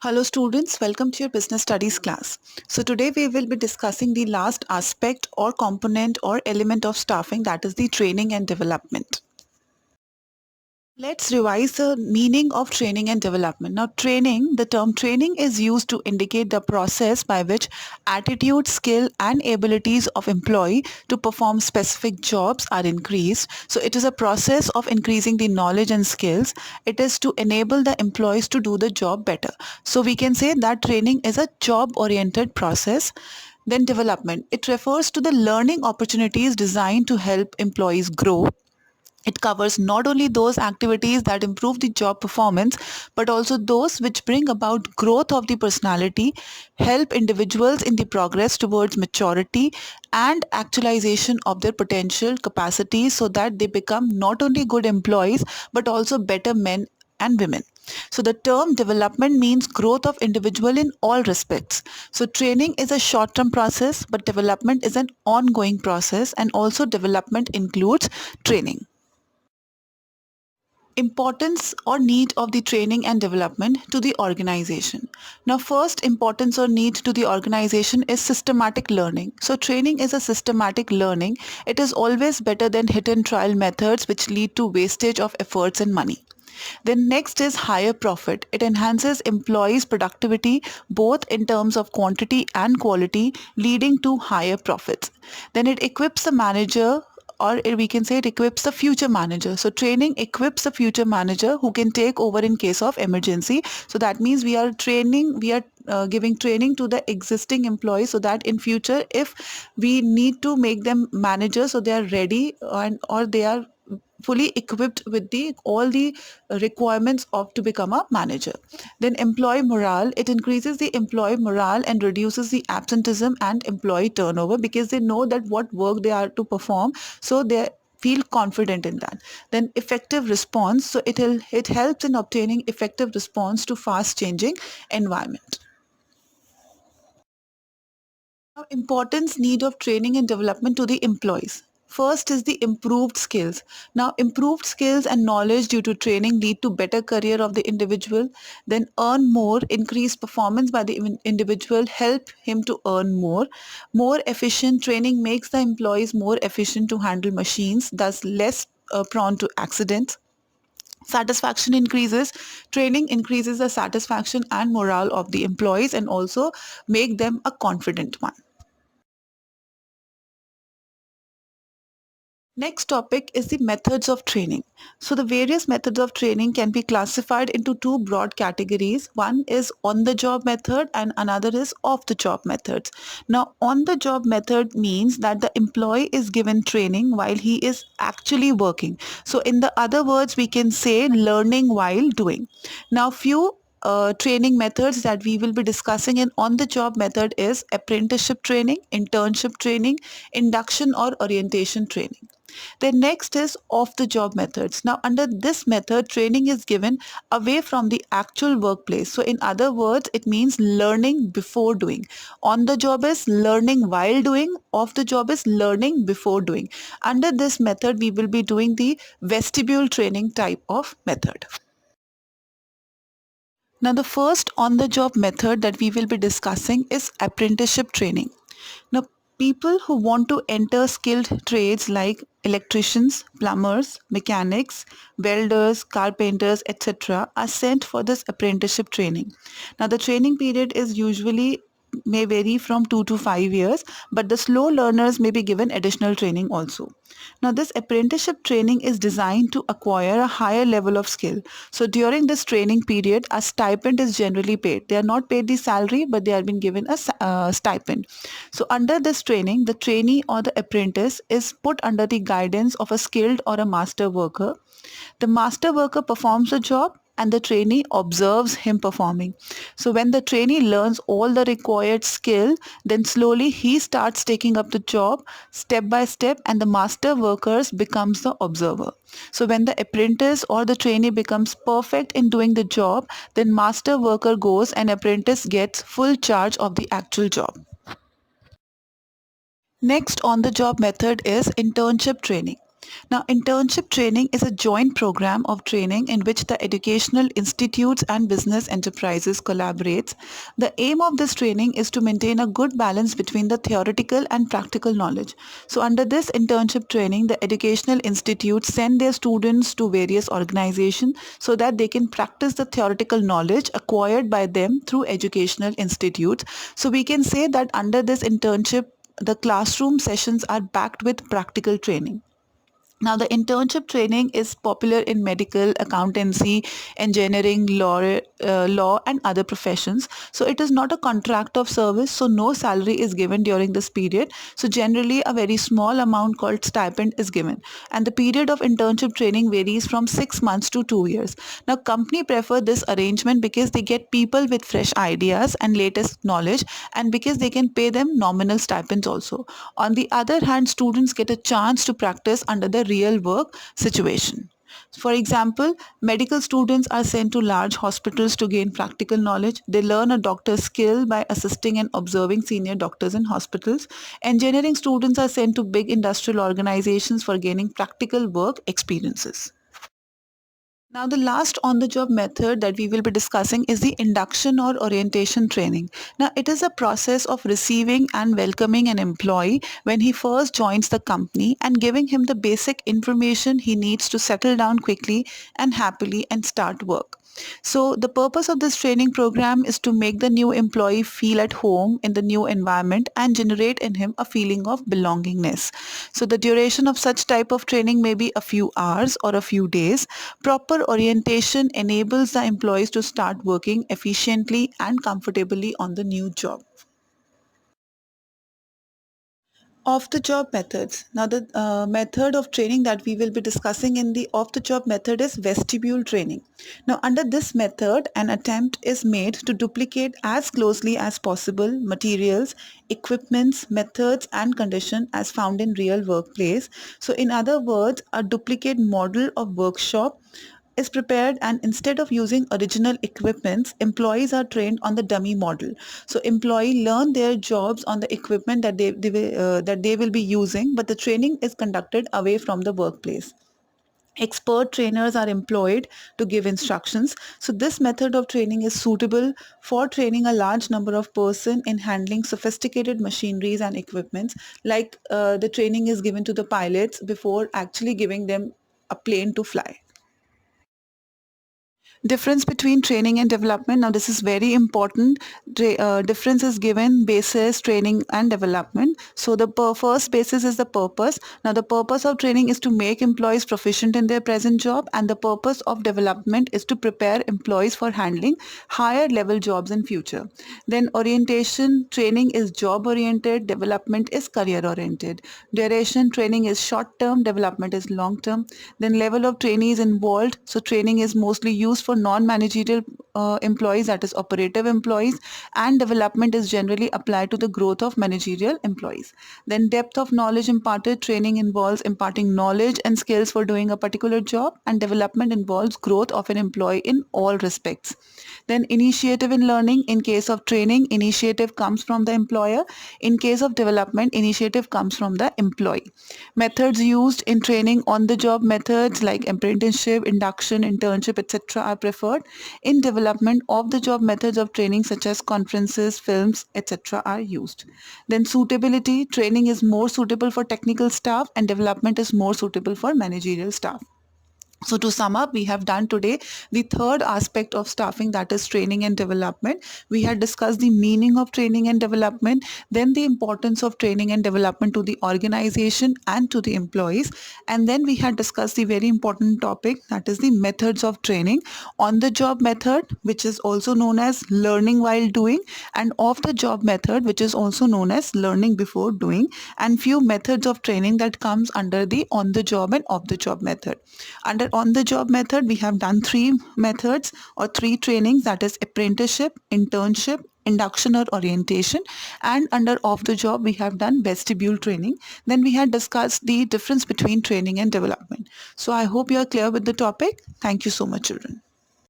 Hello students, welcome to your business studies class. So today we will be discussing the last aspect or component or element of staffing, that is the training and development. Let's revise the meaning of training and development. Now training, the term training is used to indicate the process by which attitude, skill and abilities of employee to perform specific jobs are increased. So it is a process of increasing the knowledge and skills. It is to enable the employees to do the job better. So we can say that training is a job oriented process. Then development, it refers to the learning opportunities designed to help employees grow. It covers not only those activities that improve the job performance, but also those which bring about growth of the personality, help individuals in the progress towards maturity and actualization of their potential capacities so that they become not only good employees, but also better men and women. So the term development means growth of individual in all respects. So training is a short-term process, but development is an ongoing process, and also development includes training. Importance or need of the training and development to the organization. Now first importance or need to the organization is systematic learning. So training is a systematic learning. It is always better than hit and trial methods which lead to wastage of efforts and money. Then next is higher profit. It enhances employees' productivity both in terms of quantity and quality, leading to higher profits. Then it equips the manager, or we can say it equips the future manager. So training equips the future manager who can take over in case of emergency. So that means we are giving training to the existing employees so that in future if we need to make them managers, so they are ready and or they are fully equipped with the all the requirements of to become a manager. Then employee morale, it increases the employee morale and reduces the absenteeism and employee turnover because they know that what work they are to perform, so they feel confident in that. Then effective response, so it helps in obtaining effective response to fast changing environment. Now, importance need of training and development to the employees. First is the improved skills. Now, improved skills and knowledge due to training lead to better career of the individual. Then earn more, increased performance by the individual, help him to earn more. More efficient training makes the employees more efficient to handle machines, thus less prone to accidents. Satisfaction increases. Training increases the satisfaction and morale of the employees and also make them a confident one. Next topic is the methods of training. So the various methods of training can be classified into two broad categories. One is on the job method and another is off the job methods. Now on the job method means that the employee is given training while he is actually working. So in the other words we can say learning while doing. Now few training methods that we will be discussing in on the job method is apprenticeship training, internship training, induction or orientation training. The next is off the job methods. Now under this method training is given away from the actual workplace. So in other words it means learning before doing. On the job is learning while doing, off the job is learning before doing. Under this method we will be doing the vestibule training type of method. Now the first on-the-job method that we will be discussing is apprenticeship training. Now people who want to enter skilled trades like electricians, plumbers, mechanics, welders, carpenters, etc. are sent for this apprenticeship training. Now the training period is usually may vary from 2 to 5 years, but the slow learners may be given additional training also. Now this apprenticeship training is designed to acquire a higher level of skill. So during this training period a stipend is generally paid. They are not paid the salary, but they are being given a stipend. So under this training the trainee or the apprentice is put under the guidance of a skilled or a master worker. The master worker performs the job and the trainee observes him performing. So when the trainee learns all the required skill, then slowly he starts taking up the job step by step and the master workers becomes the observer. So when the apprentice or the trainee becomes perfect in doing the job, then master worker goes and apprentice gets full charge of the actual job. Next on the job method is internship training. Now, internship training is a joint program of training in which the educational institutes and business enterprises collaborate. The aim of this training is to maintain a good balance between the theoretical and practical knowledge. So, under this internship training, the educational institutes send their students to various organizations so that they can practice the theoretical knowledge acquired by them through educational institutes. So, we can say that under this internship, the classroom sessions are backed with practical training. Now, the internship training is popular in medical, accountancy, engineering, law, and other professions. So, it is not a contract of service, so no salary is given during this period. So, generally, a very small amount called stipend is given. And the period of internship training varies from 6 months to 2 years. Now, company prefer this arrangement because they get people with fresh ideas and latest knowledge, and because they can pay them nominal stipends also. On the other hand, students get a chance to practice under the real work situation. For example, medical students are sent to large hospitals to gain practical knowledge. They learn a doctor's skill by assisting and observing senior doctors in hospitals. Engineering students are sent to big industrial organizations for gaining practical work experiences. Now, the last on the job method that we will be discussing is the induction or orientation training. Now, it is a process of receiving and welcoming an employee when he first joins the company and giving him the basic information he needs to settle down quickly and happily and start work. So, the purpose of this training program is to make the new employee feel at home in the new environment and generate in him a feeling of belongingness. So, the duration of such type of training may be a few hours or a few days. Proper orientation enables the employees to start working efficiently and comfortably on the new job. Off the job methods. Now, the method of training that we will be discussing in the off the job method is vestibule training. Now, under this method, an attempt is made to duplicate as closely as possible materials, equipments, methods, and condition as found in real workplace. So, in other words, a duplicate model of workshop is prepared, and instead of using original equipments, employees are trained on the dummy model. So employee learn their jobs on the equipment that they will be using, but the training is conducted away from the workplace. Expert trainers are employed to give instructions. So this method of training is suitable for training a large number of person in handling sophisticated machineries and equipments, like the training is given to the pilots before actually giving them a plane to fly. Difference between training and development. Now, this is very important. Difference is given basis, training, and development. So, the first basis is the purpose. Now, the purpose of training is to make employees proficient in their present job, and the purpose of development is to prepare employees for handling higher level jobs in future. Then, orientation training is job oriented, development is career oriented. Duration training is short term, development is long term. Then, level of trainees involved. So, training is mostly used for non-managerial employees, that is operative employees, and development is generally applied to the growth of managerial employees. Then depth of knowledge imparted. Training involves imparting knowledge and skills for doing a particular job, and development involves growth of an employee in all respects. Then initiative in learning. In case of training, initiative comes from the employer. In case of development, initiative comes from the employee. Methods used in training. On the job methods like apprenticeship, induction, internship, etc. are preferred. In development, off the job methods of training such as conferences, films, etc. are used. Then suitability. Training is more suitable for technical staff and development is more suitable for managerial staff. So to sum up, we have done today the third aspect of staffing, that is training and development. We had discussed the meaning of training and development, then the importance of training and development to the organization and to the employees. And then we had discussed the very important topic, that is the methods of training. On the job method, which is also known as learning while doing, and off the job method, which is also known as learning before doing, and few methods of training that comes under the on the job and off the job method. Under on the job method, we have done three methods or three trainings, that is apprenticeship, internship, induction or orientation. And under off the job, we have done vestibule training. Then we had discussed the difference between training and development. So I hope you are clear with the topic. Thank you so much, children.